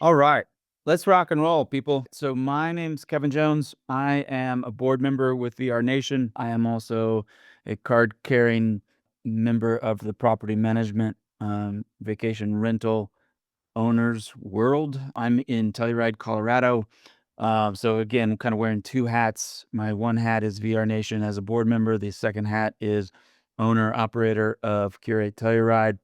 All right. Let's rock and roll, people. So, my name's Kevin Jones. I am a board member with VRNation. I am also a card carrying member of the property management vacation rental owners world. I'm in Telluride, Colorado. So, again, kind of wearing two hats. My one hat is VRNation as a board member, the second hat is owner operator of Curate Telluride.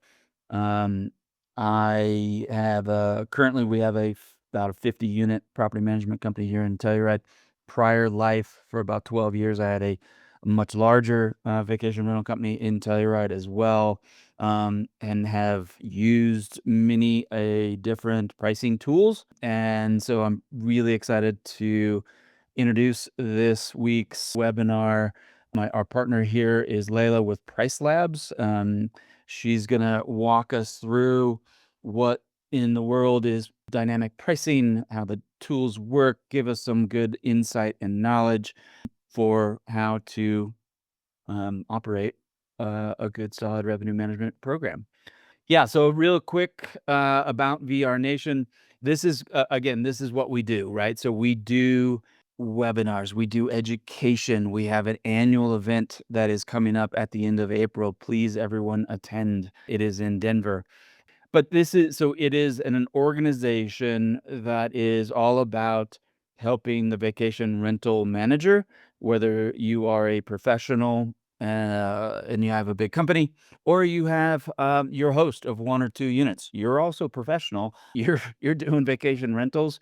Um, I have currently we have about a 50 unit property management company here in Telluride. Prior life for about 12 years, I had a much larger vacation rental company in Telluride as well, and have used many a different pricing tools. And so I'm really excited to introduce this week's webinar. Our partner here is Layla with PriceLabs. She's gonna walk us through what in the world is dynamic pricing, how the tools work, give us some good insight and knowledge for how to operate a good, solid revenue management program. Yeah, so real quick about VR Nation. This is again, this is what we do, right? So we do webinars, we do education. We have an annual event that is coming up at the end of April. Please, everyone, attend. It is in Denver. But it is an organization that is all about helping the vacation rental manager, whether you are a professional and you have a big company, or you have your host of one or two units. You're also professional. You're doing vacation rentals.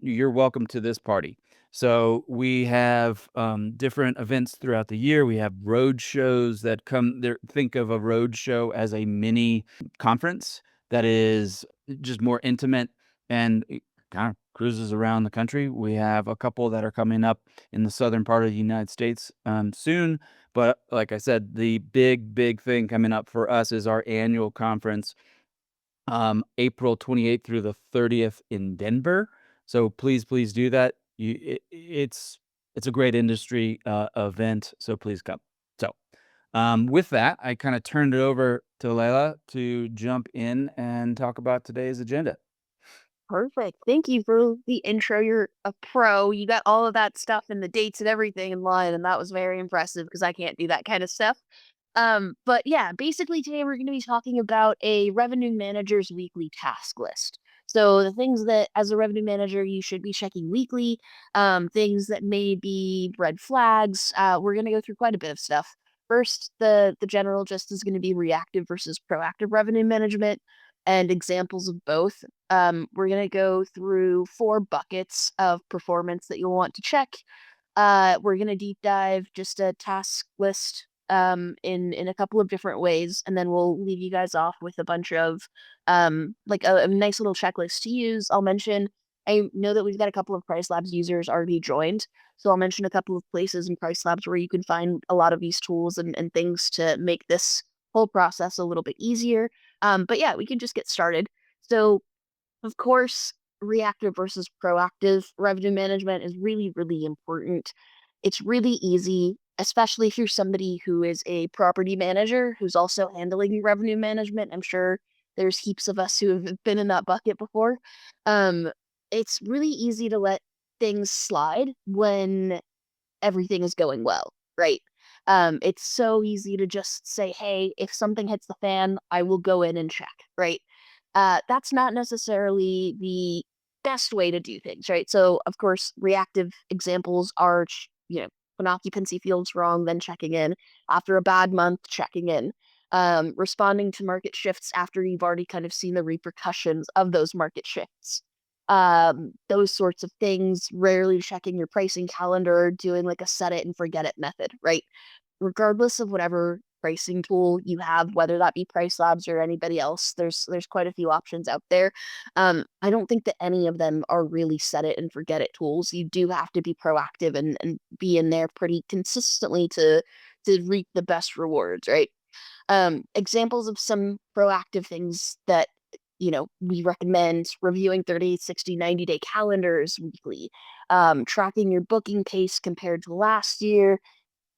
You're welcome to this party. So we have different events throughout the year. We have road shows that come there. Think of a road show as a mini conference that is just more intimate and it kind of cruises around the country. We have a couple that are coming up in the southern part of the United States soon. But like I said, the big thing coming up for us is our annual conference, April 28th through the 30th in Denver. So please do that. It's a great industry event. So please come. So with that, I kind of turned it over to Layla to jump in and talk about today's agenda. Perfect. Thank you for the intro. You're a pro. You got all of that stuff and the dates and everything in line, and that was very impressive because I can't do that kind of stuff. But yeah, basically today we're going to be talking about a revenue manager's weekly task list. So the things that as a revenue manager you should be checking weekly, things that may be red flags. We're going to go through quite a bit of stuff. First, the general gist is going to be reactive versus proactive revenue management and examples of both. We're going to go through 4 buckets of performance that you'll want to check. We're going to deep dive just a task list in a couple of different ways, and then we'll leave you guys off with a bunch of like a nice little checklist to use. I'll mention I know that we've got a couple of PriceLabs users already joined, so I'll mention a couple of places in PriceLabs where you can find a lot of these tools and things to make this whole process a little bit easier. But yeah, we can just get started. So, of course, reactive versus proactive revenue management is really important. It's really easy, especially if you're somebody who is a property manager who's also handling revenue management. I'm sure there's heaps of us who have been in that bucket before. Um, it's really easy to let things slide when everything is going well, right? It's so easy to just say, hey, if something hits the fan, I will go in and check, right? That's not necessarily the best way to do things, right? So, of course, reactive examples are, when occupancy feels wrong, then checking in. After a bad month, checking in. Responding to market shifts after you've already kind of seen the repercussions of those market shifts. Those sorts of things, rarely checking your pricing calendar, doing like a set it and forget it method, right? Regardless of whatever pricing tool you have, whether that be PriceLabs or anybody else, there's quite a few options out there. I don't think that any of them are really set it and forget it tools. You do have to be proactive and be in there pretty consistently to reap the best rewards, right? Examples of some proactive things that we recommend: reviewing 30, 60, 90-day calendars weekly, tracking your booking pace compared to last year,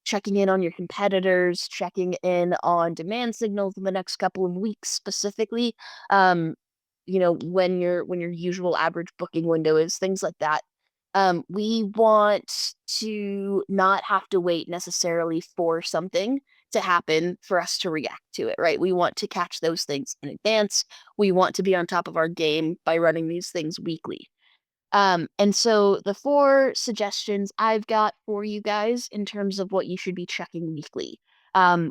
checking in on your competitors, checking in on demand signals in the next couple of weeks specifically. Um, when your usual average booking window is, things like that. We want to not have to wait necessarily for something to happen for us to react to it, right? We want to catch those things in advance. We want to be on top of our game by running these things weekly. And so the four suggestions I've got for you guys in terms of what you should be checking weekly.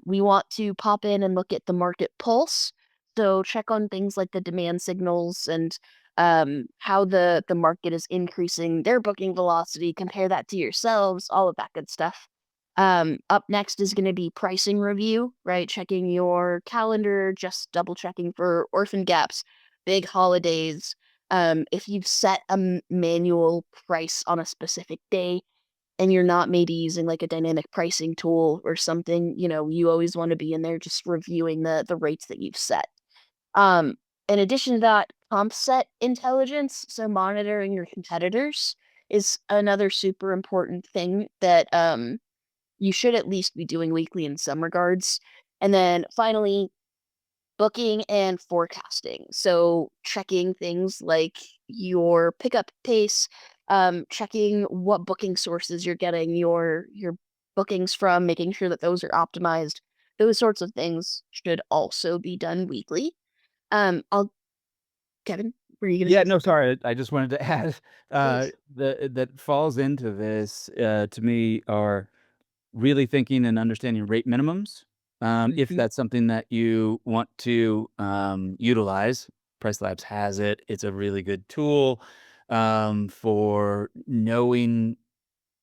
We want to pop in and look at the market pulse. So check on things like the demand signals and how the market is increasing their booking velocity, compare that to yourselves, all of that good stuff. Up next is going to be pricing review, right? Checking your calendar, just double checking for orphan gaps, big holidays, if you've set a manual price on a specific day and you're not maybe using like a dynamic pricing tool or something, you always want to be in there just reviewing the rates that you've set. Um, in addition to that, comp set intelligence, so monitoring your competitors is another super important thing that you should at least be doing weekly in some regards. And then finally, booking and forecasting. So checking things like your pickup pace, checking what booking sources you're getting your bookings from, making sure that those are optimized. Those sorts of things should also be done weekly. I'll Kevin, were you gonna Yeah, say no, something? sorry, I just wanted to add, Please. that falls into this, to me, are really thinking and understanding rate minimums, if Mhm. that's something that you want to, utilize. PriceLabs has it. It's a really good tool, for knowing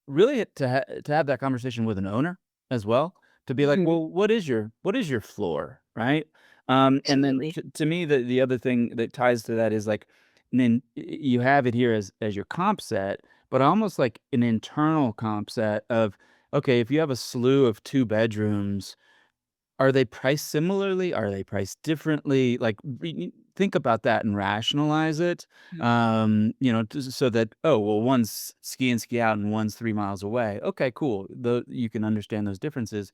really to have that conversation with an owner as well, to be like, Mhm. "Well, what is your floor?" Right? And then Absolutely. to me, the other thing that ties to that is, like, and then you have it here as your comp set, but almost like an internal comp set of, okay, if you have a slew of 2 bedrooms, are they priced similarly? Are they priced differently? Like, think about that and rationalize it, Mhm. so that, oh, well, one's ski in, ski out, and one's 3 miles away. Okay, cool. You can understand those differences.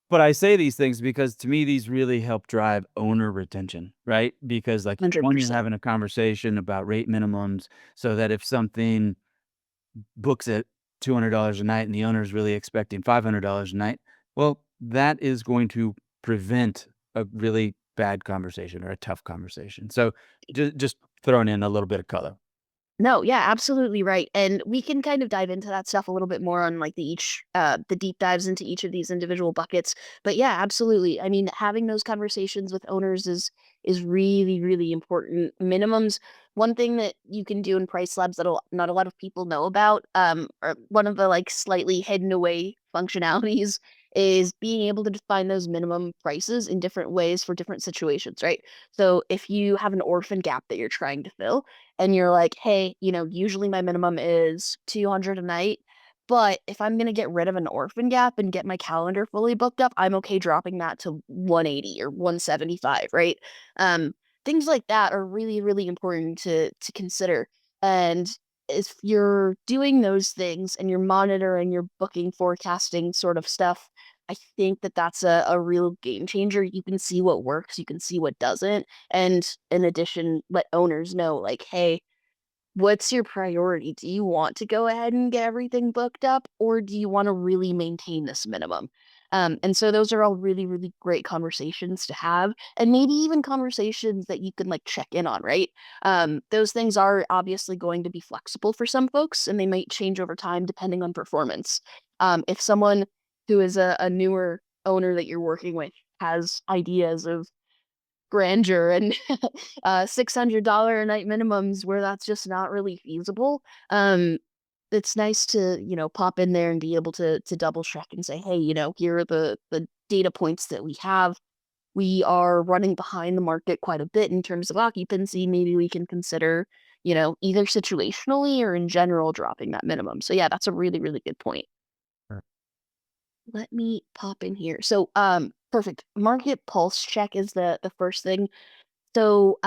But I say these things because to me, these really help drive owner retention, right? Because, like, one, you're 100%. having a conversation about rate minimums so that if something books at $200 a night and the owner is really expecting $500 a night, well, that is going to prevent a really bad conversation or a tough conversation. So just throwing in a little bit of color. No, yeah, absolutely right. And we can kind of dive into that stuff a little bit more on like the deep dives into each of these individual buckets. But yeah, absolutely. I mean, having those conversations with owners is really, really important. Minimums, one thing that you can do in Price Labs that not a lot of people know about, or one of the like slightly hidden away functionalities is being able to define those minimum prices in different ways for different situations, right? So if you have an orphan gap that you're trying to fill, and you're like, "Hey, usually my minimum is 200 a night, but if I'm gonna get rid of an orphan gap and get my calendar fully booked up, I'm okay dropping that to 180 or 175, right?" Um, Things like that are really, really important to consider. And if you're doing those things and you're monitoring your booking forecasting sort of stuff, I think that that's a real game changer. You can see what works, you can see what doesn't, and in addition, let owners know, like, hey, what's your priority? Do you want to go ahead and get everything booked up, or do you want to really maintain this minimum? And so those are all really, really great conversations to have, and maybe even conversations that you can like check in on, right? Those things are obviously going to be flexible for some folks, and they might change over time depending on performance. If someone who is a newer owner that you're working with has ideas of grandeur and $600 a night minimums where that's just not really feasible. It's nice to, pop in there and be able to double check and say, hey, here are the data points that we have. We are running behind the market quite a bit in terms of occupancy. Maybe we can consider, either situationally or in general dropping that minimum. So yeah, that's a really, really good point. Sure. Let me pop in here. So perfect. Market pulse check is the first thing. So,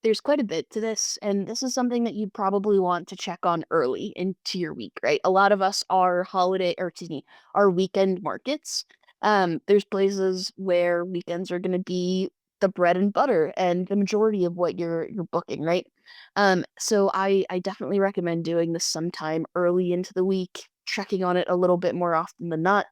there's quite a bit to this, and this is something that you'd probably want to check on early into your week, right? A lot of us are holiday, or excuse me, are weekend markets. There's places where weekends are going to be the bread and butter and the majority of what you're booking, right? So I definitely recommend doing this sometime early into the week, checking on it a little bit more often than not.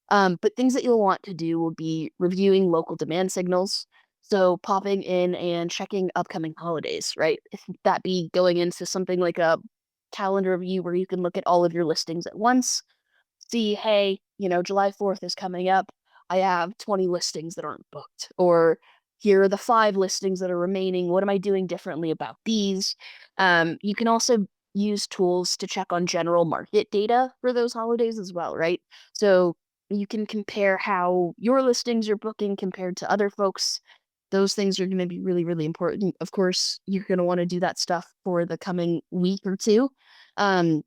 But things that you'll want to do will be reviewing local demand signals. So popping in and checking upcoming holidays, right? If that be going into something like a calendar view where you can look at all of your listings at once, see, hey, July 4th is coming up. I have 20 listings that aren't booked. Or here are the 5 listings that are remaining. What am I doing differently about these? You can also use tools to check on general market data for those holidays as well, right? So you can compare how your listings are booking compared to other folks. Those things are going to be really, really important. Of course, you're going to want to do that stuff for the coming week or two. Um,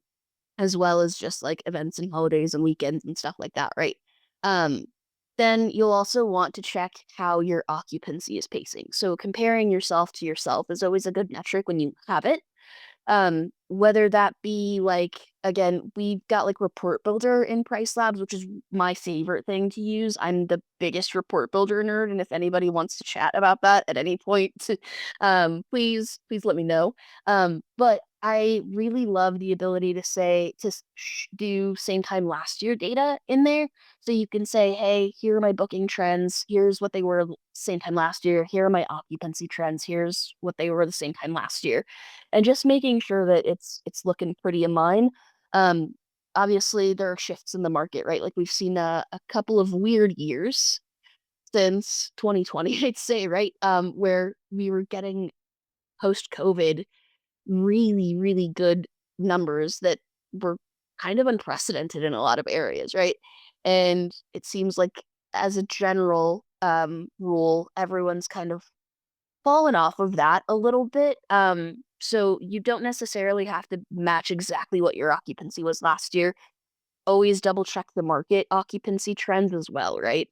as well as just like events and holidays and weekends and stuff like that, right? Um, then you'll also want to check how your occupancy is pacing. So comparing yourself to yourself is always a good metric when you have it. Whether that be like, again, we've got like report builder in PriceLabs, which is my favorite thing to use. I'm the biggest report builder nerd, and if anybody wants to chat about that at any point, please let me know. But I really love the ability to say do same time last year data in there, so you can say, hey, here are my booking trends. Here's what they were same time last year. Here are my occupancy trends. Here's what they were the same time last year, and just making sure that it's looking pretty in line. Um, Obviously, there are shifts in the market, right? Like we've seen a couple of weird years since 2020, I'd say, right? Where we were getting post COVID really, really good numbers that were kind of unprecedented in a lot of areas, right? And it seems like as a general rule, everyone's kind of fallen off of that a little bit. So you don't necessarily have to match exactly what your occupancy was last year. Always double check the market occupancy trends as well, right?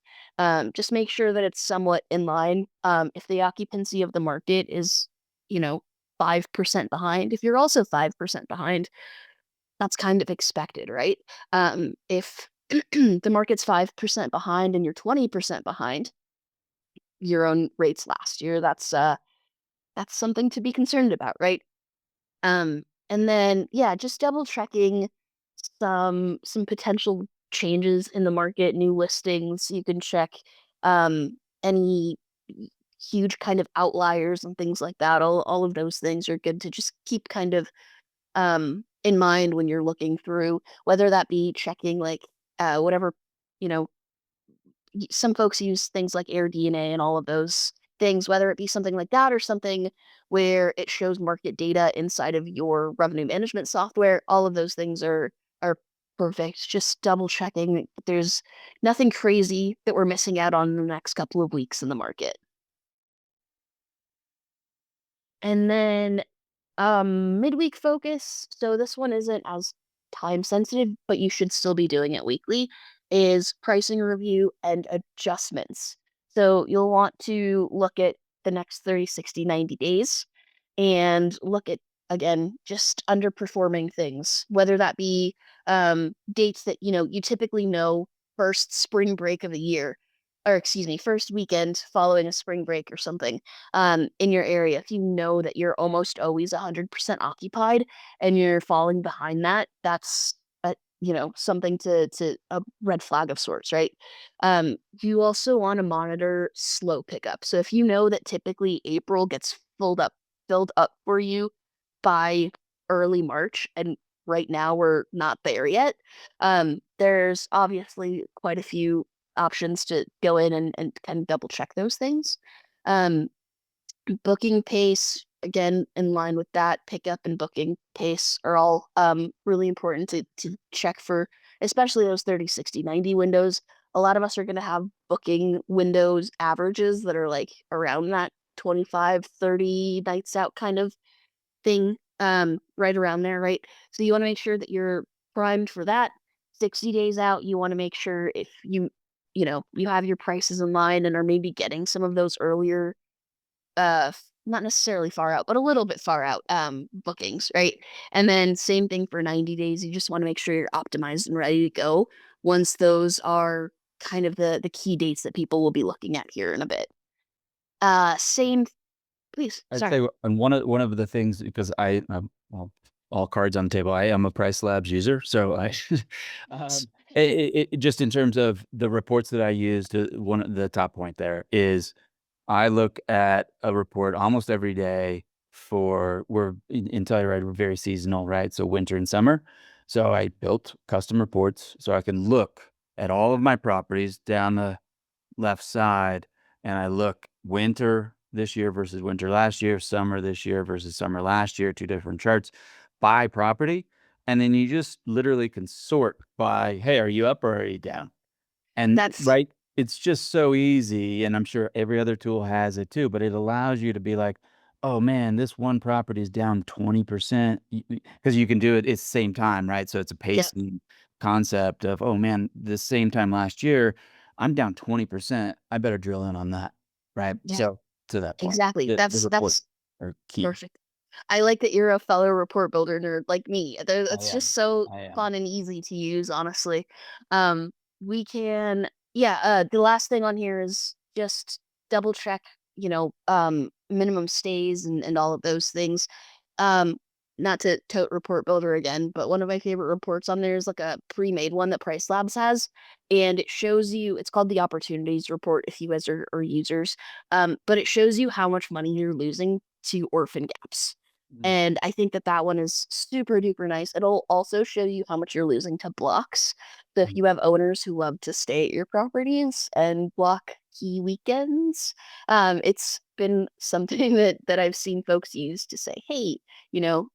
Just make sure that it's somewhat in line. If the occupancy of the market is, you know, 5% behind, if you're also 5% behind, that's kind of expected, right? If the market's 5% behind and you're 20% behind your own rates last year, that's something to be concerned about, right? And then yeah, just double checking some potential changes in the market, new listings. You can check any huge kind of outliers and things like that. All of those things are good to just keep kind of in mind when you're looking through, whether that be checking like whatever, you know, some folks use things like Air DNA and all of those things, whether it be something like that or something where it shows market data inside of your revenue management software. All of those things are perfect. Just double checking that there's nothing crazy that we're missing out on in the next couple of weeks in the market. And then midweek focus. So this one isn't as time sensitive, but you should still be doing it weekly, is pricing review and adjustments. So you'll want to look at the next 30, 60, 90 days and look at, again, just underperforming things, whether that be dates that, you typically know first spring break of the year, or excuse me, first weekend following a spring break or something in your area. If you know that you're almost always 100% occupied and you're falling behind that, that's something to a red flag of sorts, right? You also want to monitor slow pickup. So if you know that typically April gets filled up for you by early March, and right now we're not there yet, there's obviously quite a few options to go in and kind of double check those things. Um, Booking pace, again, in line with that, pickup and booking pace are all really important to check for, especially those 30, 60, 90 windows. A lot of us are going to have booking windows averages that are like around that 25, 30 nights out kind of thing, right around there, right? So you want to make sure that you're primed for that. 60 days out, you want to make sure if you have your prices in line and are maybe getting some of those earlier not necessarily far out, but a little bit far out bookings, right? And then same thing for 90 days. You just want to make sure you're optimized and ready to go once those are kind of the key dates that people will be looking at here in a bit. Same please, I'd sorry. say and one of the things because well, all cards on the table. I am a PriceLabs user, so I S just in terms of the reports that I use, one of the top point there is I look at a report almost every day for we're in Telluride, we're very seasonal, right? So winter and summer. So I built custom reports so I can look at all of my properties down the left side, and I look winter this year versus winter last year, summer this year versus summer last year, 2 different charts by property, and then you just literally can sort by, "Hey, are you up or are you down?" And That's right, it's just so easy, and I'm sure every other tool has it too, but it allows you to be like, "Oh, man, this one property is down 20%," because you can do it, it's same time, right? So it's a yeah, pacing concept of, "Oh, man, the same time last year, I'm down 20%. I better drill in on that." Right? yeah, So, to that point, exactly. the reports That's are key. perfect. I like that you're a fellow report builder nerd like me. I It's just am. so I am. fun and easy to use, honestly. We can, yeah. The last thing on here is just double check, minimum stays and all of those things. Um, Not to tote report builder again, but one of my favorite reports on there is like a pre-made one that PriceLabs has, and it shows you. It's called the opportunities report if you guys are users. But it shows you how much money you're losing to orphan gaps. Mm, And I think that that one is super duper nice. It'll also show you how much you're losing to blocks. So if mm, you have owners who love to stay at your properties and block key weekends, it's been something that I've seen folks use to say, hey, you know,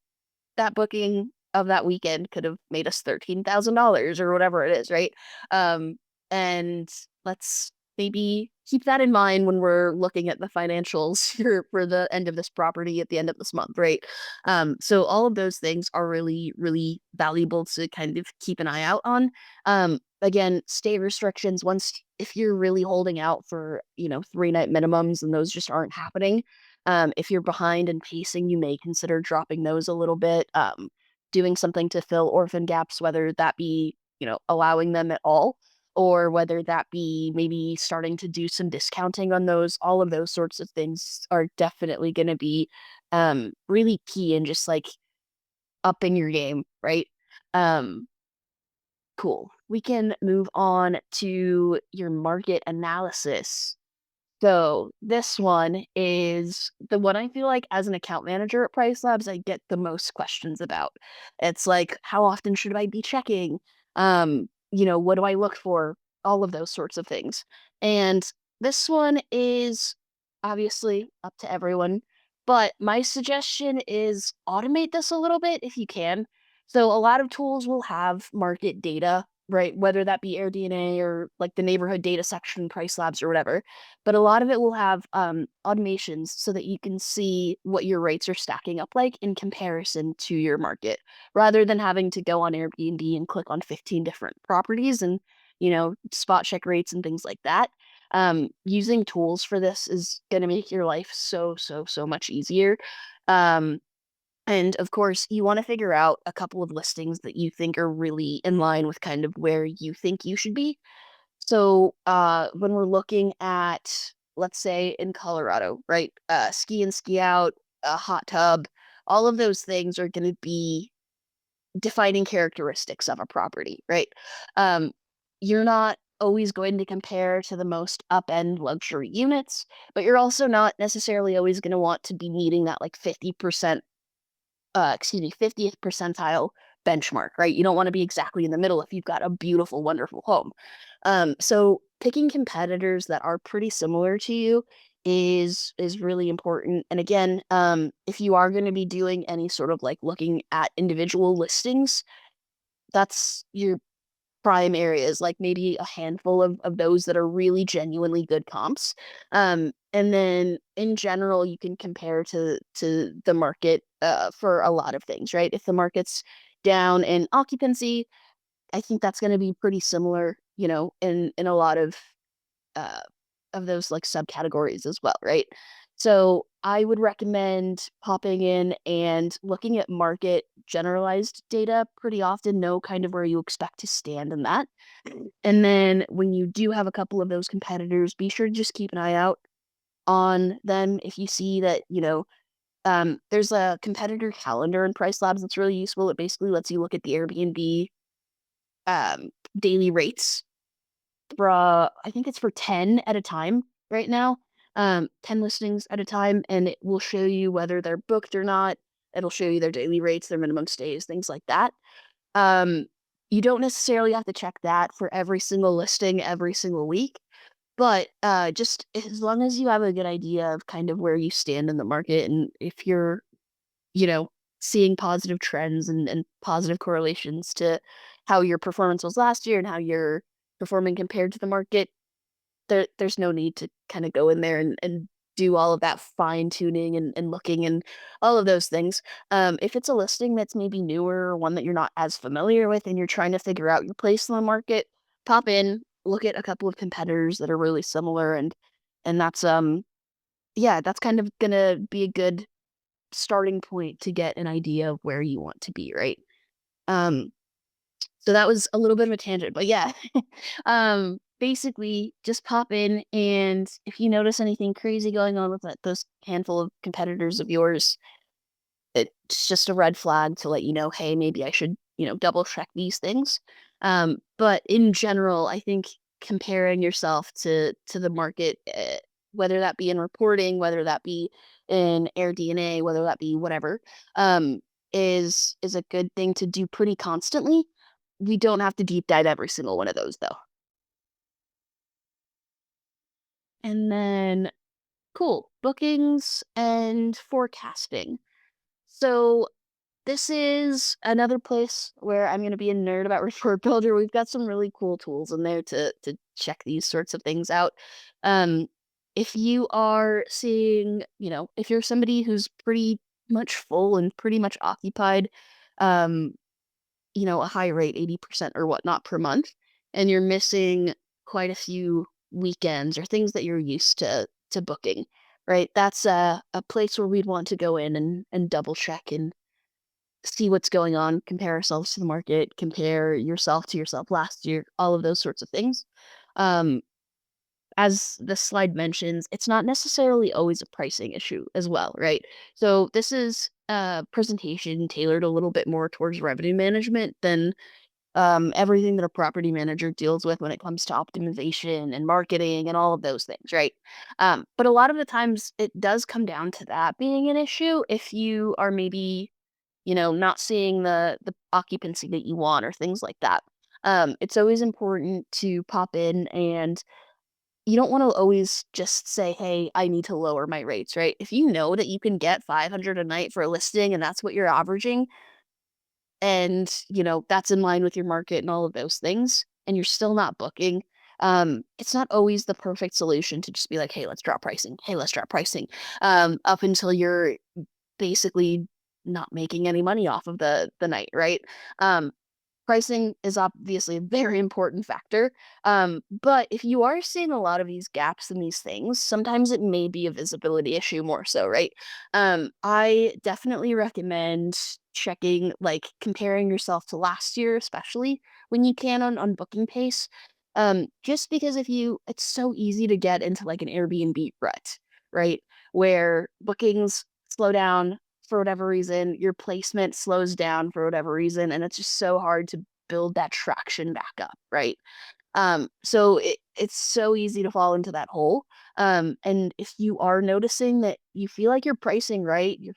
that booking of that weekend could have made us $13,000 or whatever it is, right? Um, and let's maybe keep that in mind when we're looking at the financials for the end of this property at the end of this month, right? So all of those things are really, really valuable to kind of keep an eye out on. Again, stay restrictions once if you're really holding out for, 3-night minimums and those just aren't happening, if you're behind in pacing, you may consider dropping those a little bit, doing something to fill orphan gaps, whether that be, allowing them at all, or whether that be maybe starting to do some discounting on those. All of those sorts of things are definitely going to be really key in just like upping your game, right? Um, cool. We can move on to your market analysis. So this one is the one I feel like as an account manager at PriceLabs, I get the most questions about. It's like, how often should I be checking? What do I look for? All of those sorts of things. And this one is obviously up to everyone, but my suggestion is automate this a little bit if you can. So a lot of tools will have market data, right? Whether that be AirDNA or like the neighborhood data section, PriceLabs or whatever, but a lot of it will have automations so that you can see what your rates are stacking up like in comparison to your market, rather than having to go on Airbnb and click on 15 different properties and spot check rates and things like that. Using tools for this is going to make your life so so so much easier. um, and of course, you want to figure out a couple of listings that you think are really in line with kind of where you think you should be. So, when we're looking at, let's say in Colorado, right? Ski and ski out, a hot tub, all of those things are going to be defining characteristics of a property, right? Um, you're not always going to compare to the most up-end luxury units, but you're also not necessarily always going to want to be meeting that like 50% 50th percentile benchmark, right? You don't want to be exactly in the middle if you've got a beautiful, wonderful home. So picking competitors that are pretty similar to you is really important. And again, if you are going to be doing any sort of like looking at individual listings, that's your prime areas, like maybe a handful of those that are really genuinely good comps. And then in general, you can compare to the market for a lot of things, right? If the market's down in occupancy, I think that's going to be pretty similar, in a lot uh, of those like subcategories as well, right? So I would recommend popping in and looking at market generalized data pretty often, know kind of where you expect to stand in that. And then when you do have a couple of those competitors, be sure to just keep an eye out on them if you see that, there's a competitor calendar in PriceLabs that's really useful. It basically lets you look at the Airbnb um, daily rates for I think it's for 10 at a time right now, 10 listings at a time, and it will show you whether they're booked or not. It'll show you their daily rates, their minimum stays, things like that. Um, you don't necessarily have to check that for every single listing every single week, but just as long as you have a good idea of kind of where you stand in the market and if you're, you know, seeing positive trends and positive correlations to how your performance was last year and how you're performing compared to the market, there's no need to kind of go in there and do all of that fine tuning and looking and all of those things. If it's a listing that's maybe newer or one that you're not as familiar with and you're trying to figure out your place in the market, pop in, look at a couple of competitors that are really similar and that's yeah, that's kind of gonna be a good starting point to get an idea of where you want to be, right? Um, so that was a little bit of a tangent, but yeah. Basically just pop in and if you notice anything crazy going on with those handful of competitors of yours, it's just a red flag to let you know, hey, maybe I should, double check these things. But in general, I think comparing yourself to the market, whether that be in reporting, whether that be in Air DNA, whether that be whatever, um, is a good thing to do pretty constantly. We don't have to deep dive every single one of those though. And then cool, bookings and forecasting. So this is another place where I'm gonna be a nerd about Report Builder. We've got some really cool tools in there to check these sorts of things out. Um, if you are seeing, if you're somebody who's pretty much full and pretty much occupied, um, a high rate, 80% or whatnot per month, and you're missing quite a few weekends or things that you're used to booking, right? That's a place where we'd want to go in and double check and see what's going on, compare ourselves to the market, compare yourself to yourself last year, all of those sorts of things. Um, as the slide mentions, it's not necessarily always a pricing issue as well, right? So this is a presentation tailored a little bit more towards revenue management than everything that a property manager deals with when it comes to optimization and marketing and all of those things, right? But a lot of the times it does come down to that being an issue if you are maybe not seeing the occupancy that you want or things like that. It's always important to pop in and you don't want to always just say, "Hey, I need to lower my rates," right? If you know that you can get 500 a night for a listing and that's what you're averaging and, that's in line with your market and all of those things and you're still not booking, it's not always the perfect solution to just be like, "Hey, let's drop pricing. Hey, let's drop pricing." Up until you're basically not making any money off of the night, right? Um, Pricing is obviously a very important factor. But if you are seeing a lot of these gaps in these things, sometimes it may be a visibility issue more so, right? I definitely recommend checking, like comparing yourself to last year, especially when you can on booking pace. Just because it's so easy to get into like an Airbnb rut, right? Where bookings slow down, for whatever reason, your placement slows down for whatever reason, and it's just so hard to build that traction back up, right? So it's so easy to fall into that hole. And if you are noticing that you feel like you're pricing right, you're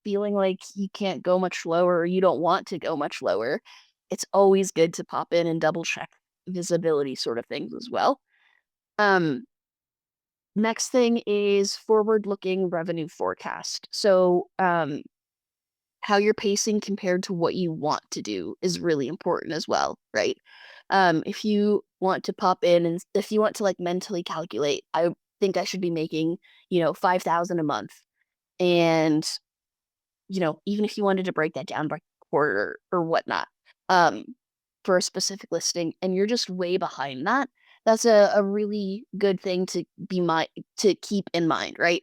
feeling like you can't go much lower or you don't want to go much lower, it's always good to pop in and double check visibility sort of things as well. Um, Next thing is forward looking revenue forecast. So, how you're pacing compared to what you want to do is really important as well, right? If you want to pop in and if you want to like mentally calculate, I think I should be making, 5,000 a month. And, even if you wanted to break that down by quarter or whatnot, um, for a specific listing, and you're just way behind that, that's a really good thing to keep in mind, right?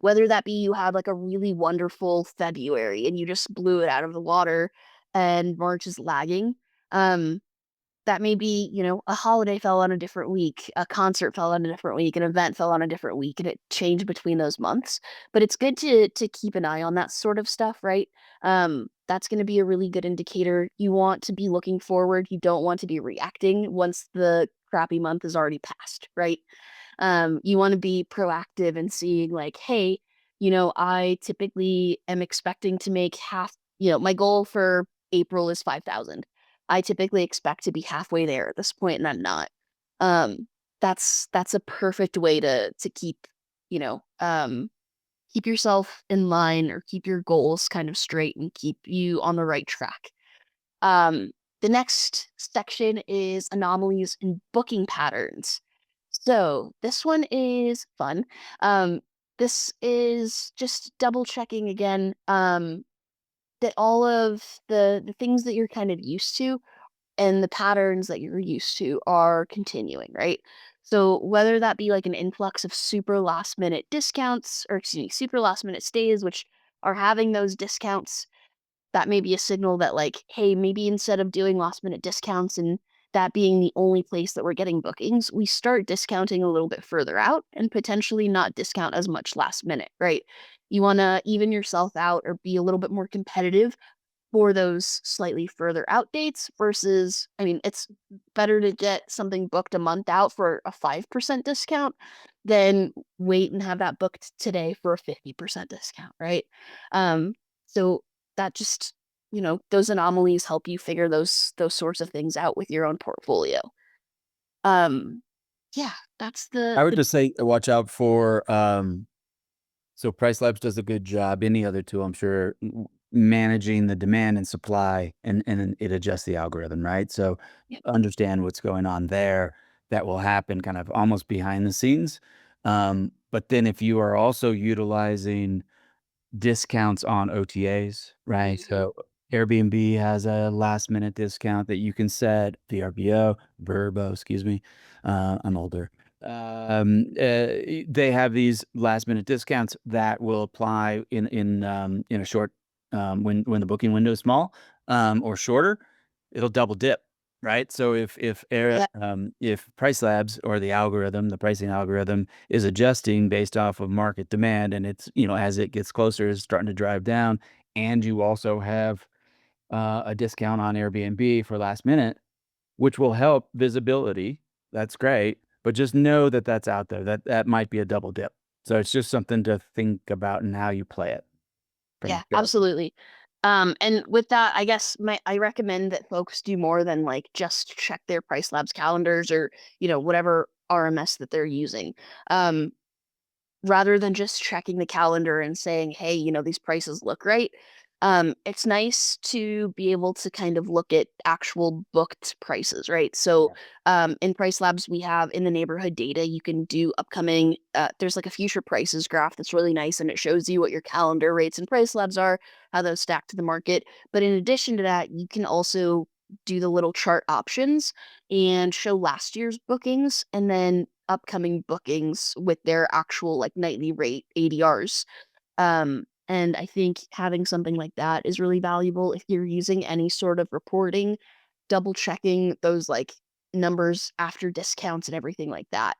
Whether that be you have like a really wonderful February and you just blew it out of the water and March is lagging. Um, that may be, a holiday fell on a different week, a concert fell on a different week, an event fell on a different week, and it changed between those months. But it's good to keep an eye on that sort of stuff, right? That's going to be a really good indicator. You want to be looking forward. You don't want to be reacting once the crappy month is already passed, right? You want to be proactive and seeing like, hey, I typically am expecting to make half, my goal for April is 5,000. I typically expect to be halfway there at this point, and I'm not. Um, that's a perfect way to keep, you know, um, keep yourself in line or keep your goals kind of straight and keep you on the right track. Um, the next section is anomalies in booking patterns. So this one is fun. Um, this is just double checking again that all of the things that you're kind of used to and the patterns that you're used to are continuing, right? So whether that be like an influx of super last minute discounts or excuse me, super last minute stays, which are having those discounts, that may be a signal that like, hey, maybe instead of doing last minute discounts and that being the only place that we're getting bookings, we start discounting a little bit further out and potentially not discount as much last minute, right? You want to even yourself out or be a little bit more competitive for those slightly further out dates versus, I mean, it's better to get something booked a month out for a 5% discount than wait and have that booked today for a 50% discount, right? Um, so that just, those anomalies help you figure those sorts of things out with your own portfolio. Um, yeah, that's I would the just say watch out for, so PriceLabs does a good job, any other tool, I'm sure, managing the demand and supply, and then it adjusts the algorithm, right? So yeah, understand what's going on there. That will happen kind of almost behind the scenes. But then if you are also utilizing discounts on OTAs, right? mhm, So Airbnb has a last minute discount that you can set, Verbo, excuse me. I'm older. They have these last minute discounts that will apply in a short, when the booking window is small, or shorter, it'll double dip. Right. So yeah, if Price Labs or the pricing algorithm is adjusting based off of market demand, and it's, as it gets closer, is starting to drive down, and you also have a discount on Airbnb for last minute, which will help visibility. That's great, but just know that that's out there. That might be a double dip. So it's just something to think about and how you play it from yeah, there. absolutely. And with that, I guess I recommend that folks do more than like just check their PriceLabs calendars or, whatever RMS that they're using. Um, Rather than just checking the calendar and saying, "Hey, these prices look right." It's nice to be able to kind of look at actual booked prices, right? So, Yeah. in Price Labs, we have in the neighborhood data, you can do upcoming, there's like a future prices graph that's really nice and it shows you what your calendar rates and Price Labs are, how those stack to the market. But in addition to that, you can also do the little chart options and show last year's bookings and then upcoming bookings with their actual like nightly rate ADRs. And I think having something like that is really valuable if you're using any sort of reporting, double checking those like numbers after discounts and everything like that.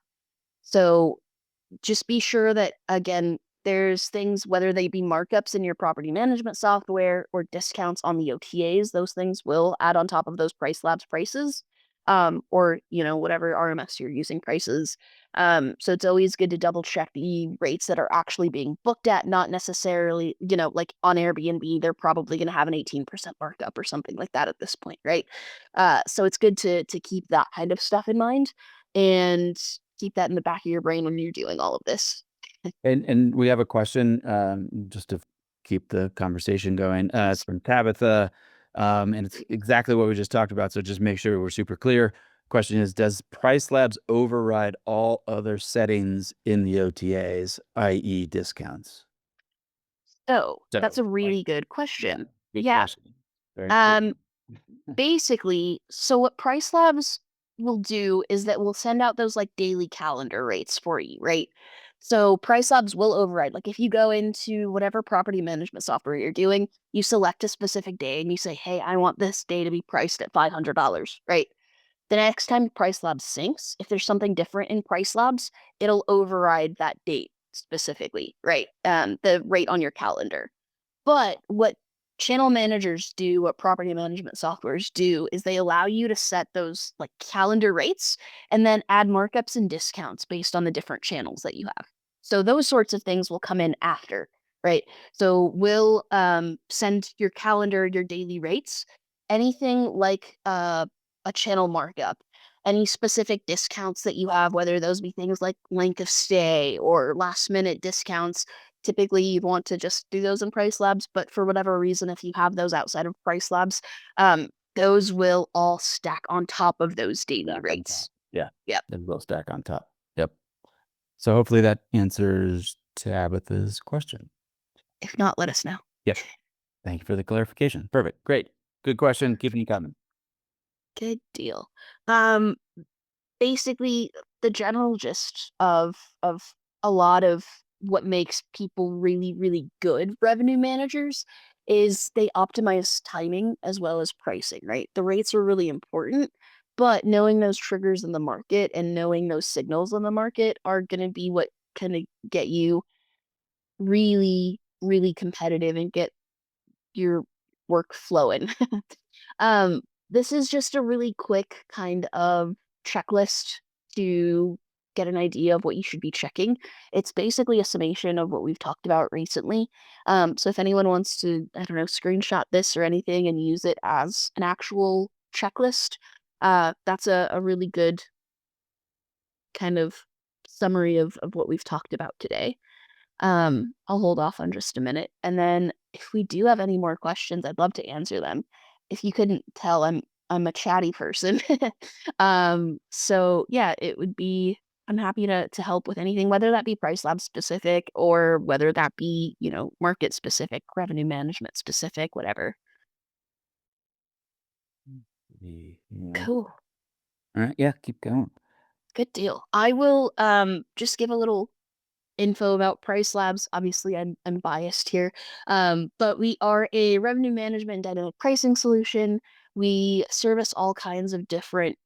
So just be sure that again, there's things, whether they be markups in your property management software or discounts on the OTAs, those things will add on top of those price labs prices. Or whatever RMS you're using prices. So it's always good to double check the rates that are actually being booked at, not necessarily, like on Airbnb, they're probably going to have an 18% markup or something like that at this point, right? So it's good to keep that kind of stuff in mind and keep that in the back of your brain when you're doing all of this. And we have a question, just to keep the conversation going. It's from Tabitha, and it's exactly what we just talked about. So just make sure we're super clear. Question is, does Price Labs override all other settings in the OTAs, i.e., discounts? So that's So, a like, really good yeah, question. good Yeah. question. Very good. Um, Basically, so what Price Labs will do is that we'll send out those like daily calendar rates for you, right? So Price Labs will override. Like if you go into whatever property management software you're doing, you select a specific day and you say, "Hey, I want this day to be priced at $500," right? The next time PriceLabs syncs, if there's something different in PriceLabs, it'll override that date specifically, right? The rate on your calendar. But what channel managers do, what property management softwares do, is they allow you to set those like calendar rates and then add markups and discounts based on the different channels that you have. So those sorts of things will come in after, right? So we'll send your calendar, your daily rates, anything like a channel markup, any specific discounts that you have, whether those be things like length of stay or last minute discounts. Typically, you'd want to just do those in PriceLabs, but for whatever reason, if you have those outside of PriceLabs, those will all stack on top of those daily Stack on top. rates. Yeah, Yep. they will stack on top. Yep. So hopefully that answers Tabitha's question. If not, let us know. Yes. Thank you for the clarification. Perfect. Great. Good question. Keep it coming. Good deal. Um, Basically, the general gist of a lot of what makes people really, really good revenue managers is they optimize timing as well as pricing, right? The rates are really important, but knowing those triggers in the market and knowing those signals in the market are going to be what kind of get you really, really competitive and get your work flowing. um, this is just a really quick kind of checklist to get an idea of what you should be checking. It's basically a summation of what we've talked about recently. So if anyone wants to, I don't know, screenshot this or anything and use it as an actual checklist, that's a really good kind of summary of what we've talked about today. I'll hold off on just a minute, and then if we do have any more questions, I'd love to answer them. If you couldn't tell, I'm a chatty person. So yeah, it would be I'm happy to help with anything, whether that be Price Lab specific or whether that be, market specific, revenue management specific, whatever. Yeah. Cool. All right. Yeah. Keep going. Good deal. I will just give a little info about PriceLabs. Obviously, I'm biased here, but we are a revenue management dynamic pricing solution. We service all kinds of different,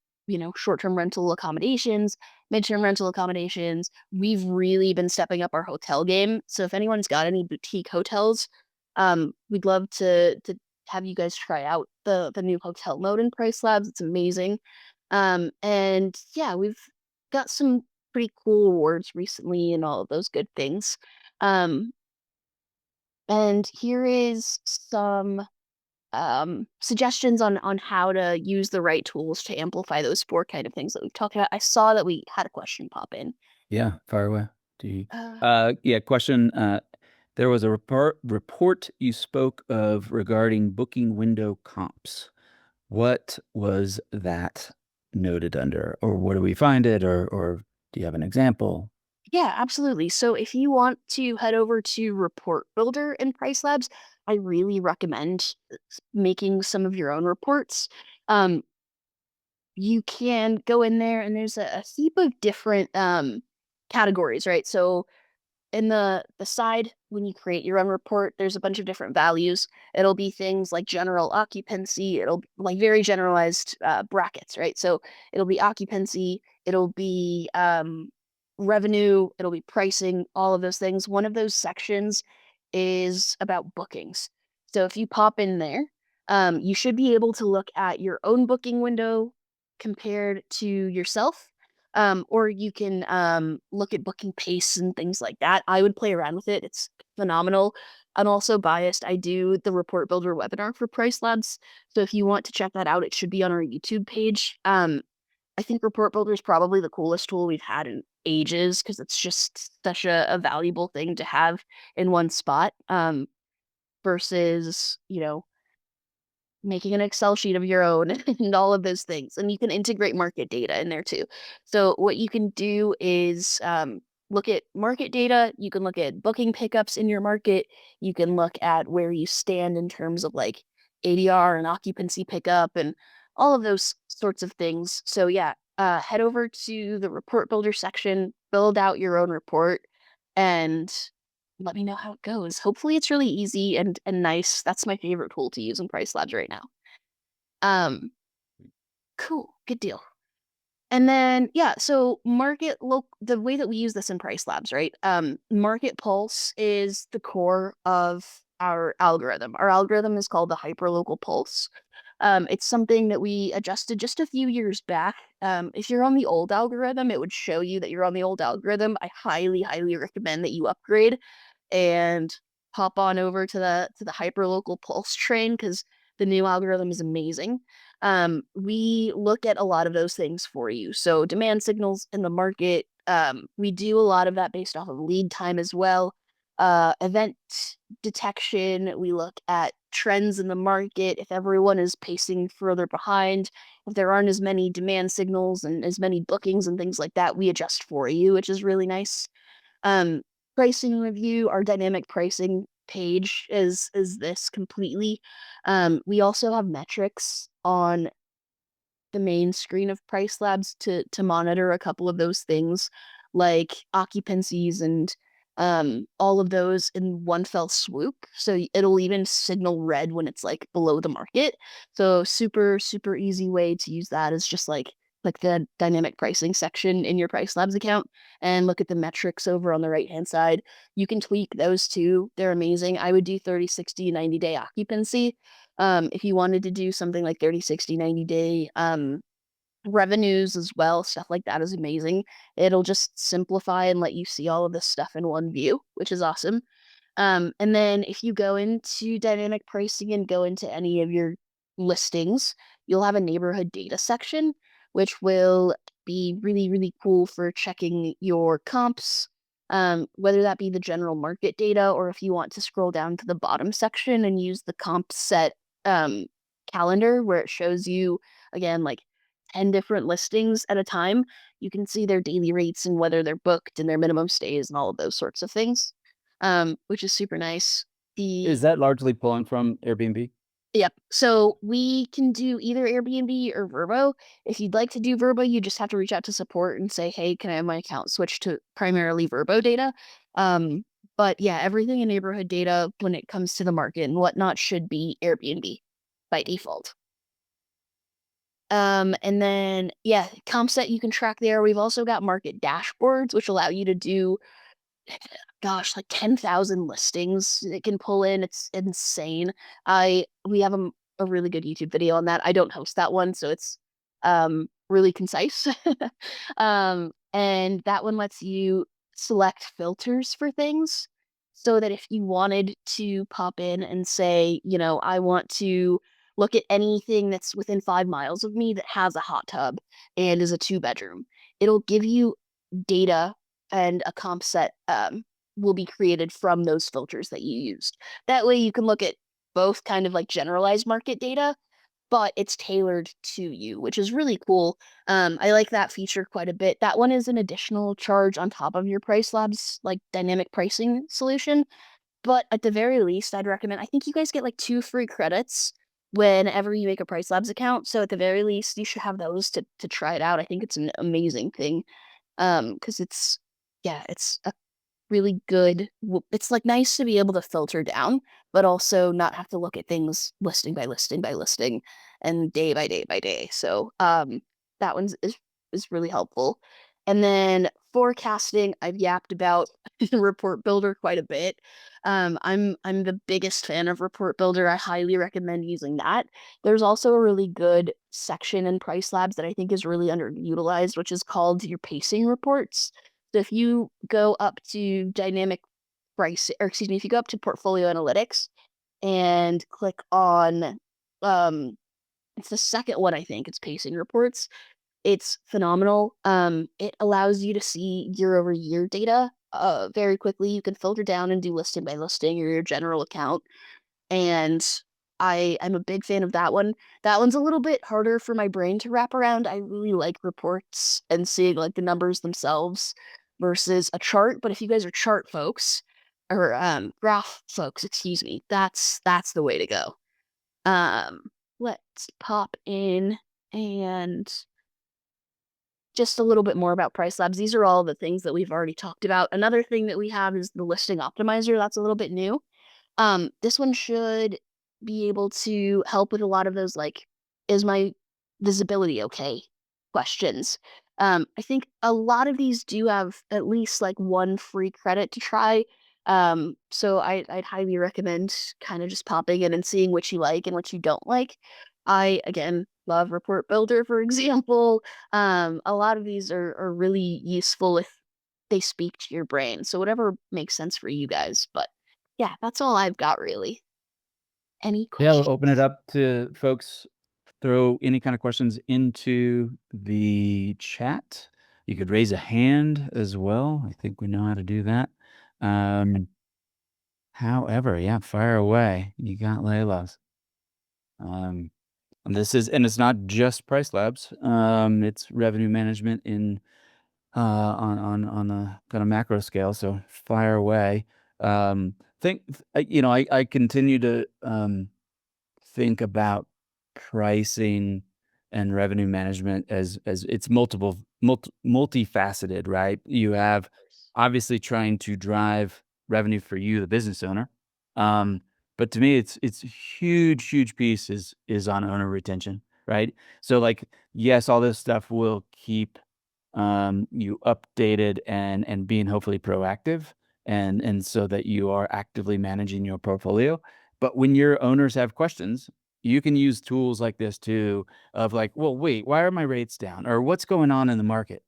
short-term rental accommodations, mid-term rental accommodations. We've really been stepping up our hotel game. So if anyone's got any boutique hotels, we'd love to have you guys try out the new hotel mode in PriceLabs. It's amazing. And yeah, we've got some pretty cool awards recently and all of those good things. Um, and here is some suggestions on how to use the right tools to amplify those four kind of things that we've talked about. I saw that we had a question pop in. Yeah. Fire away. Do you, Uh, yeah. Question. There was a report you spoke of regarding booking window comps. What was that noted under, or where do we find it, or do you have an example? yeah, absolutely. So if you want to head over to Report Builder in PriceLabs, I really recommend making some of your own reports. Um, you can go in there and there's a heap of different categories, right? So in the side when you create your own report, there's a bunch of different values. It'll be things like general occupancy, it'll like very generalized brackets, right? So it'll be occupancy, it'll be revenue, it'll be pricing, all of those things. One of those sections is about bookings. So if you pop in there, you should be able to look at your own booking window compared to yourself, or you can look at booking pace and things like that. I would play around with it. It's phenomenal. I'm also biased. I do the Report Builder webinar for PriceLabs. So if you want to check that out, it should be on our YouTube page. I think Report Builder is probably the coolest tool we've had in ages because it's just such a valuable thing to have in one spot, versus, making an Excel sheet of your own and all of those things. And you can integrate market data in there too. So what you can do is look at market data. You can look at booking pickups in your market. You can look at where you stand in terms of like ADR and occupancy pickup and all of those sorts of things. So yeah, head over to the report builder section, build out your own report, and let me know how it goes. Hopefully it's really easy and nice. That's my favorite tool to use in PriceLabs right now. Um, cool. Good deal. And then, yeah, so the way that we use this in PriceLabs, right? Market pulse is the core of our algorithm. Our algorithm is called the hyperlocal pulse. It's something that we adjusted just a few years back. If you're on the old algorithm, it would show you that you're on the old algorithm. I highly, highly recommend that you upgrade and hop on over to the hyperlocal pulse train because the new algorithm is amazing. We look at a lot of those things for you. So demand signals in the market. We do a lot of that based off of lead time as well. Event detection. We look at trends in the market. If everyone is pacing further behind, if there aren't as many demand signals and as many bookings and things like that, we adjust for you, which is really nice. Um, Pricing review, our dynamic pricing page is this completely. We also have metrics on the main screen of PriceLabs to monitor a couple of those things, like occupancies and all of those in one fell swoop. So it'll even signal red when it's like below the market. So super super easy way to use that is just like the dynamic pricing section in your PriceLabs account and look at the metrics over on the right hand side. You can tweak those too. They're amazing. I would do 30, 60, 90-day occupancy if you wanted to do something like 30, 60, 90-day revenues as well, stuff like that is amazing. It'll just simplify and let you see all of this stuff in one view, which is awesome. And then if you go into dynamic pricing and go into any of your listings, you'll have a neighborhood data section, which will be really, really cool for checking your comps, whether that be the general market data or if you want to scroll down to the bottom section and use the comp set um, calendar where it shows you, again, like 10 different listings at a time. You can see their daily rates and whether they're booked and their minimum stays and all of those sorts of things, which is super nice. The Is that largely pulling from Airbnb? Yep. So we can do either Airbnb or Vrbo. If you'd like to do Vrbo, you just have to reach out to support and say, "Hey, can I have my account switched to primarily Vrbo data?" Um, but yeah, everything in neighborhood data when it comes to the market and whatnot should be Airbnb by default. And then yeah, comp set you can track there. We've also got market dashboards, which allow you to do gosh, like 10,000 listings it can pull in. It's insane. We have a really good YouTube video on that. I don't host that one, so it's really concise. And that one lets you select filters for things so that if you wanted to pop in and say, I want to look at anything that's within 5 miles of me that has a hot tub and is a two-bedroom, it'll give you data and a comp set will be created from those filters that you used. That way you can look at both kind of like generalized market data, but it's tailored to you, which is really cool. I like that feature quite a bit. That one is an additional charge on top of your PriceLabs like dynamic pricing solution. But at the very least, I'd recommend, I think you guys get like 2 free credits whenever you make a PriceLabs account. So at the very least, you should have those to try it out. I think it's an amazing thing. Because it's a really good it's, like, nice to be able to filter down, but also not have to look at things listing by listing by listing and day by day by day. So, that one's really helpful. And then forecasting, I've yapped about Report Builder quite a bit. I'm the biggest fan of Report Builder. I highly recommend using that. There's also a really good section in PriceLabs that I think is really underutilized, which is called your pacing reports. So if you go up to dynamic price, or excuse me, if you go up to portfolio analytics and click on, um, it's the second one, I think, it's pacing reports. It's phenomenal. It allows you to see year over year data very quickly. You can filter down and do listing by listing or your general account, and I'm a big fan of that one. That one's a little bit harder for my brain to wrap around. I really like reports and seeing like the numbers themselves versus a chart. But if you guys are chart folks or graph folks, excuse me, that's the way to go. Um, let's pop in and just a little bit more about Price Labs. These are all the things that we've already talked about. Another thing that we have is the listing optimizer. That's a little bit new. This one should be able to help with a lot of those, like, is my visibility okay? questions. I think a lot of these do have at least like one free credit to try. So I'd highly recommend kind of just popping in and seeing what you like and what you don't like. I again love Report Builder, for example. A lot of these are really useful if they speak to your brain. So whatever makes sense for you guys. But yeah, that's all I've got really. Any Yeah, we'll open it questions? up to folks. Throw any kind of questions into the chat. You could raise a hand as well. I think we know how to do that. Um, however, yeah, fire away. You got Layla's. Um, and it's not just PriceLabs. It's revenue management in on a kind of macro scale. So fire away. Think I continue to think about pricing and revenue management as it's multifaceted, right? You have obviously trying to drive revenue for you, the business owner. Um, but to me, it's huge piece is on owner retention, right? So like, yes, all this stuff will keep you updated and being hopefully proactive and so that you are actively managing your portfolio. But when your owners have questions, you can use tools like this too of like, well, wait, why are my rates down? Or what's going on in the market?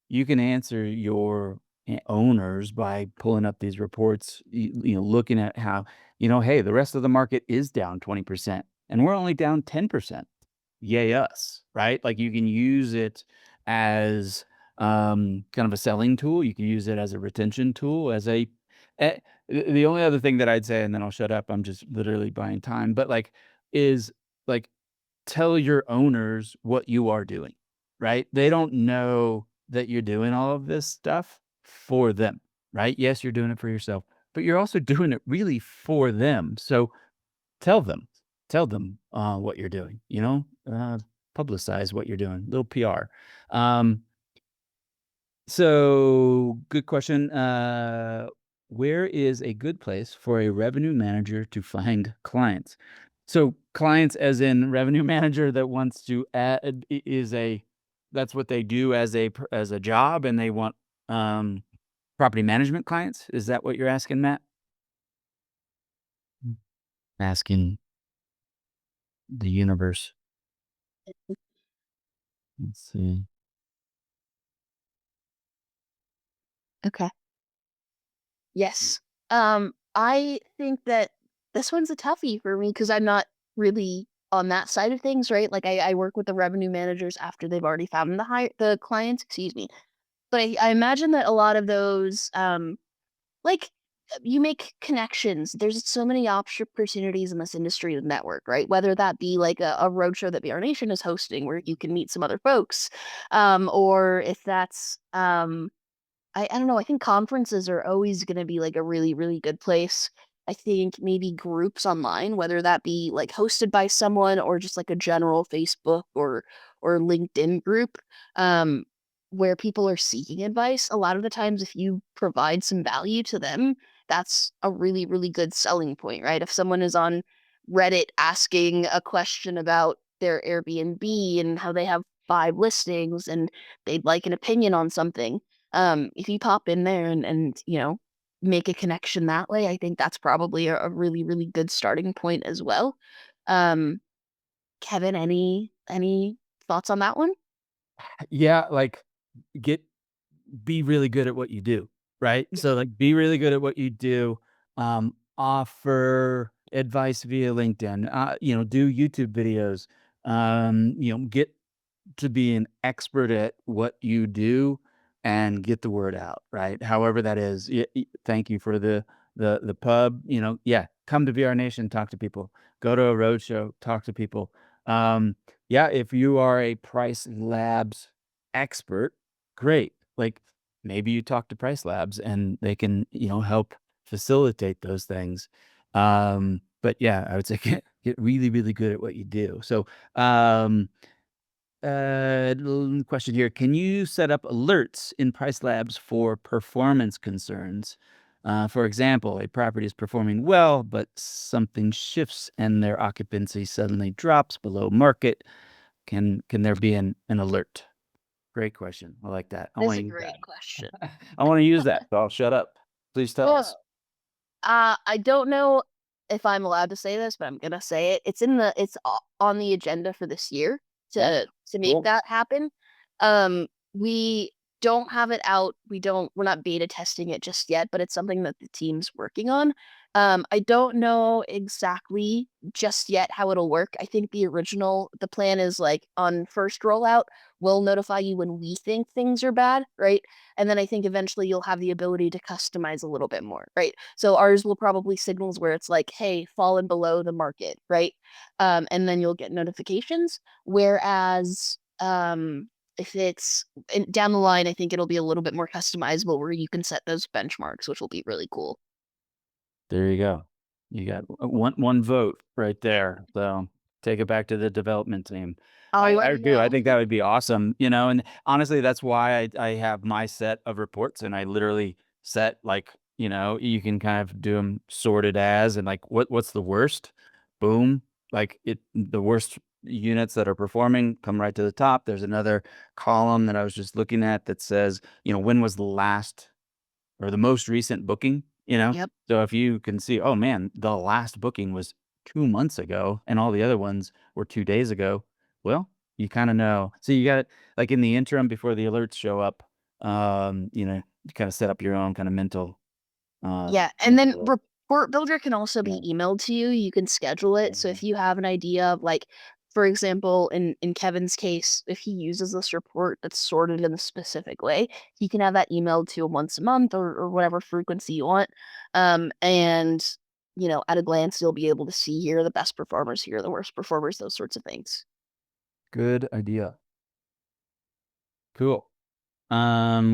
You can answer your owners by pulling up these reports, looking at how, hey, the rest of the market is down 20% and we're only down 10%. Yay us, right? Like you can use it as kind of a selling tool. You can use it as a retention tool, as eh, the only other thing that I'd say, and then I'll shut up. I'm just literally buying time, but like, is like tell your owners what you are doing, right? They don't know that you're doing all of this stuff for them, right? Yes, you're doing it for yourself, but you're also doing it really for them. So tell them, what you're doing, publicize what you're doing, little PR. Um, so good question. Where is a good place for a revenue manager to find clients? So clients as in revenue manager that wants to add is that's what they do as as a job and they want um property management clients. Is that what you're asking, Matt? Mm. Asking the universe. Let's see. Okay. Yes. I think that this one's a toughie for me because I'm not really on that side of things, right? Like I work with the revenue managers after they've already found the clients, excuse me. But I imagine that a lot of those, like you make connections. There's so many opportunities in this industry to network, right? Whether that be like a roadshow that VRNation is hosting where you can meet some other folks, or if that's I don't know, I think conferences are always gonna be, like, a really, really good place. I think maybe groups online, whether that be, like, hosted by someone or just, like, a general Facebook or LinkedIn group, um, where people are seeking advice, a lot of the times, if you provide some value to them, that's a really, really good selling point, right? If someone is on Reddit asking a question about their Airbnb and how they have 5 listings and they'd like an opinion on something, if you pop in there and make a connection that way, I think that's probably a really, really good starting point as well. Um, Kevin, any thoughts on that one? Yeah, like get be really good at what you do, right? Yeah. So, like, be really good at what you do, offer advice via LinkedIn, do YouTube videos, get to be an expert at what you do and get the word out, right? However that is. Thank you for the pub, yeah, come to VR Nation, talk to people. Go to a roadshow, talk to people. Yeah, if you are a Price Labs expert, great. Like maybe you talk to Price Labs and they can, help facilitate those things. But yeah, I would say get really, really good at what you do. So, question here. Can you set up alerts in Price Labs for performance concerns? For example, a property is performing well, but something shifts and their occupancy suddenly drops below market. Can there be an alert? Great question. I like that. I That is wanna a use great question. that. I wanna use that, so I'll shut up. Please tell Oh. us. I don't know if I'm allowed to say this, but I'm gonna say it. On the agenda for this year Yeah, to make cool. that happen. We don't have it out. We're not beta testing it just yet, but it's something that the team's working on. I don't know exactly just yet how it'll work. I think the plan is like on first rollout, we'll notify you when we think things are bad, right? And then I think eventually you'll have the ability to customize a little bit more, right? So ours will probably signals where it's like, hey, fallen below the market, right? And then you'll get notifications. Whereas if down the line, I think it'll be a little bit more customizable where you can set those benchmarks, which will be really cool. There you go. You got one vote right there, so take it back to the development team. Oh, you I already do, I know. think that would be awesome, and honestly, that's why I have my set of reports, and I literally set, like, you can kind of do them sorted as, and, like, what's the worst? Boom, like, the worst units that are performing come right to the top. There's another column that I was just looking at that says, when was the last or the most recent booking, you know? Yep. So if you can see, "Oh, man, the last booking was 2 months ago, and all the other ones were 2 days ago," well, you kinda know. So you got like, in the interim before the alerts show up, you kinda set up your own kinda Yeah, and then mental report builder can also be yeah, emailed to you. You can schedule it. So mhm. if you have an idea of like, for example, in Kevin's case, if he uses this report that's sorted in a specific way, he can have that emailed to him once a month or whatever frequency you want. And at a glance, you'll be able to see here are the best performers, here are the worst performers, those sorts of things. Good idea. Cool. We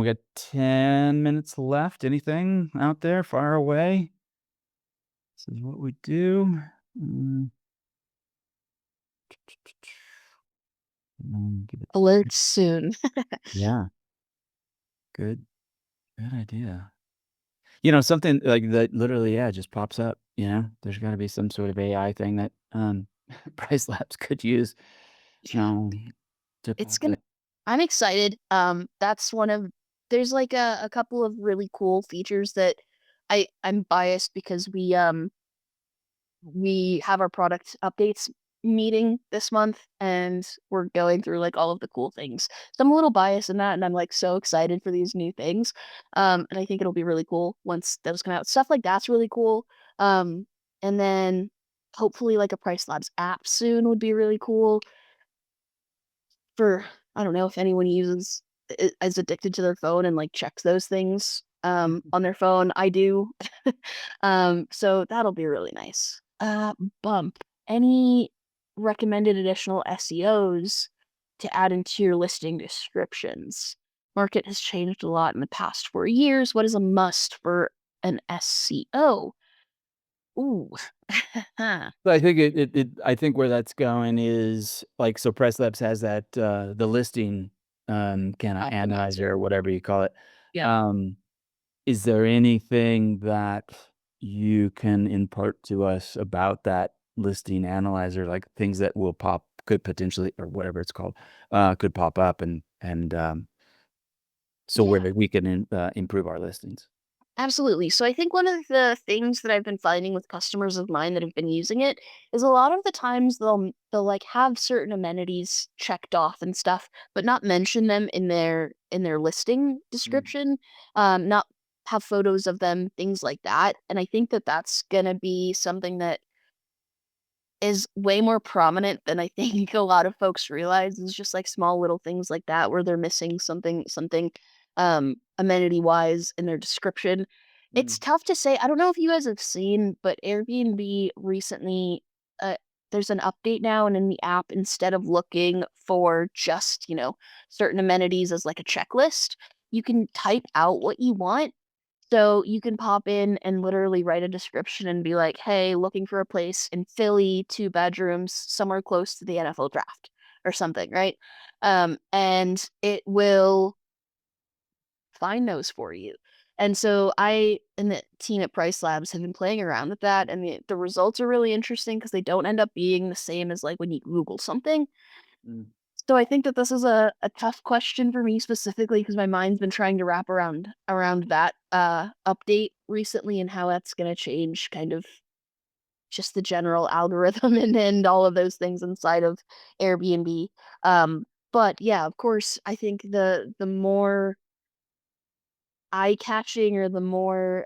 got 10 minutes left. Anything out there far away? This is what we do. Mm. Give it Alerts soon. yeah, good good idea. Something like that literally, yeah, just pops up, There's gotta be some sort of AI thing that, PriceLabs could use, um, to It's pop gonna in. I'm excited. That's one of there's like a couple of really cool features that I'm biased because we have our product updates meeting this month and we're going through like all of the cool things. So I'm a little biased in that and I'm like so excited for these new things. And I think it'll be really cool once those come out. Stuff like that's really cool. Um and then hopefully like a Price Labs app soon would be really cool for I don't know if anyone is addicted to their phone and, like, checks those things, on their phone. I do. So that'll be really nice. Bump, any recommended additional SEOs to add into your listing descriptions? Market has changed a lot in the past 4 years. What is a must for an SEO? Ooh. But I think I think where that's going is, like, so PriceLabs has that, the listing, kinda analyzer Optimizer. or whatever you call it. Yep. Um, is there anything that you can impart to us about that listing analyzer, like, things that will could potentially or whatever it's called, could pop up and so Yeah. where we can improve our listings? Absolutely. So I think one of the things that I've been finding with customers of mine that have been using it is a lot of the times they'll like have certain amenities checked off and stuff, but not mention them in their listing Mm, description. Not have photos of them, things like that. And I think that that's gonna be something that is way more prominent than I think a lot of folks realize. It's just like small little things like that where they're missing something amenity-wise in their description. It's mm. tough to say. I don't know if you guys have seen, but Airbnb recently uh there's an update now and in the app instead of looking for just, certain amenities as like a checklist, you can type out what you want so you can pop in and literally write a description and be like, "Hey, looking for a place in Philly, 2 bedrooms, somewhere close to the NFL draft," or something, right? And it will find those for you. And so I and the team at Price Labs have been playing around with that, and the results are really interesting because they don't end up being the same as like when you Google something. Mm. So I think that this is a tough question for me specifically because my mind's been trying to wrap around that update recently and how that's gonna change kind of just the general algorithm and all of those things inside of Airbnb. But yeah, of course, I think the more eye-catching or the more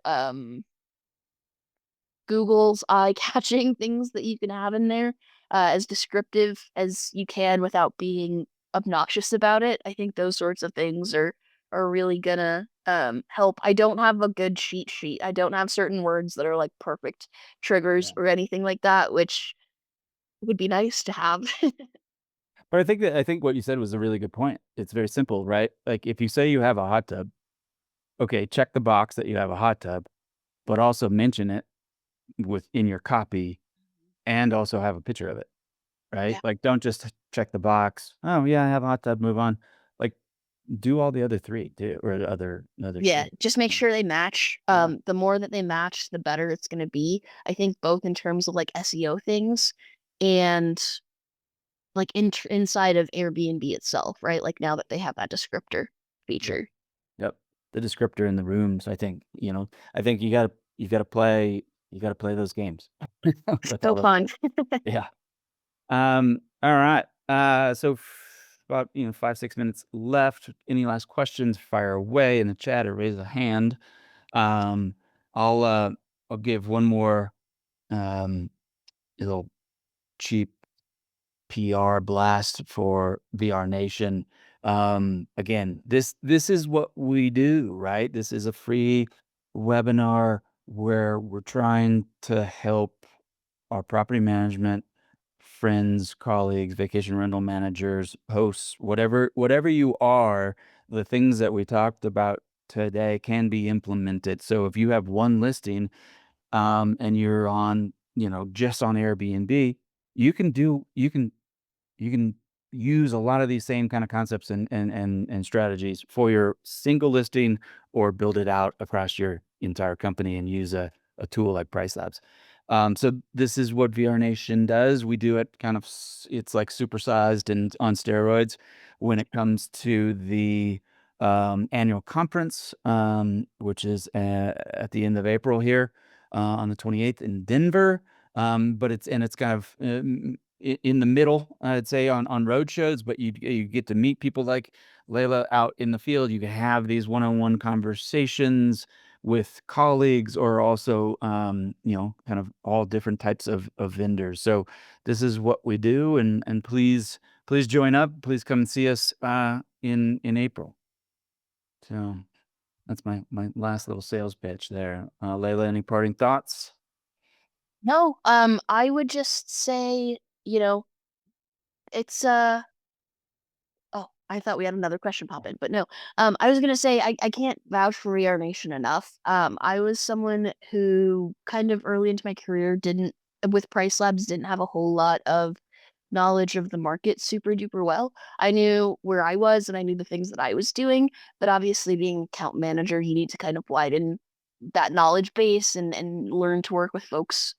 Google's eye-catching things that you can have in there, as descriptive as you can without being obnoxious about it. I think those sorts of things are really gonna help. I don't have a good cheat sheet. I don't have certain words that are like perfect triggers Yeah. or anything like that, which would be nice to have. But I think what you said was a really good point. It's very simple, right? Like, if you say you have a hot tub, okay, check the box that you have a hot tub, but also mention it within your copy and also have a picture of it, right? Yeah. Like, don't just check the box, "Oh, yeah, I have a hot tub, move on." Like, do all the other 3 too, or the other Yeah, 2. just make Mm. sure they match. Yeah. The more that they match, the better it's gonna be. I think both in terms of like SEO things and like inside of Airbnb itself, right? Like now that they have that descriptor Yep. feature. Yep. The descriptor in the rooms, I think, I think you gotta play those games with So all those fun. things. Yeah. Alright. So about, 5, 6 minutes left. Any last questions, fire away in the chat or raise a hand. Um, I'll, uh, I'll give one more, um, little cheap PR blast for VRNation. Again, this is what we do, right? This is a free webinar where we're trying to help our property management friends, colleagues, vacation rental managers, hosts, whatever you are, the things that we talked about today can be implemented. So if you have one listing, and you're on, just on Airbnb, you can do you can use a lot of these same kind of concepts and strategies for your single listing or build it out across your entire company and use a tool like PriceLabs. So this is what VRNation does. We do it kind of, it's like supersized and on steroids when it comes to the annual conference, which is at the end of April here on the 28th in Denver. But it's kind of in the middle, I'd say, on road shows, but you get to meet people like Layla out in the field. You can have these one-on-one conversations with colleagues or also, kind of all different types of vendors. So this is what we do, and please join up. Please come and see us in April. So that's my last little sales pitch there. Layla, any parting thoughts? No, I would just say, it's oh, I thought we had another question pop in, but no. I was gonna say I can't vouch for ReArmation enough. I was someone who kind of early into my career didn't with PriceLabs didn't have a whole lot of knowledge of the market super duper well. I knew where I was and I knew the things that I was doing, but obviously being account manager, you need to kind of widen that knowledge base and learn to work with folks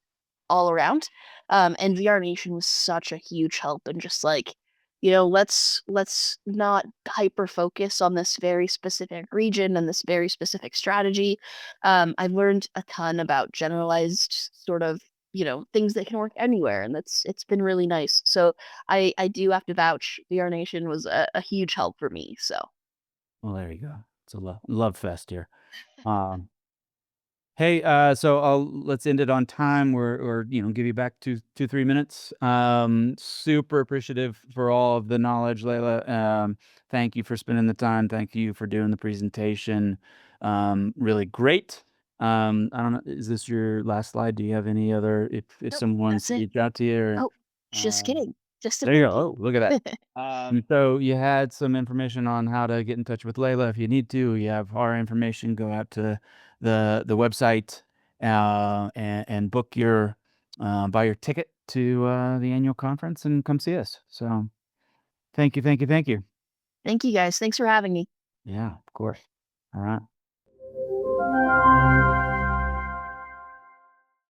all around. And VRNation was such a huge help and just like, let's not hyper focus on this very specific region and this very specific strategy. I've learned a ton about generalized sort of, things that can work anywhere, and it's been really nice. So I do have to vouch. VRNation was a huge help for me. So Well, there you go. It's a love fest here. Um, Hey, so let's end it on time. Or give you back 2, 3 minutes. Super appreciative for all of the knowledge, Layla. Thank you for spending the time. Thank you for doing the presentation. Really great. I don't know. Is this your last slide? Do you have any other? If nope, someone wants that's to it. reach out to you, or, Oh, just um, kidding. Just a there you go. thank you. Oh, look at that. So you had some information on how to get in touch with Layla if you need to. You have our information. Go out to the website and book buy your ticket to the annual conference and come see us. So thank you, thank you, thank you. Thank you guys. Thanks for having me. Yeah, of course. All right.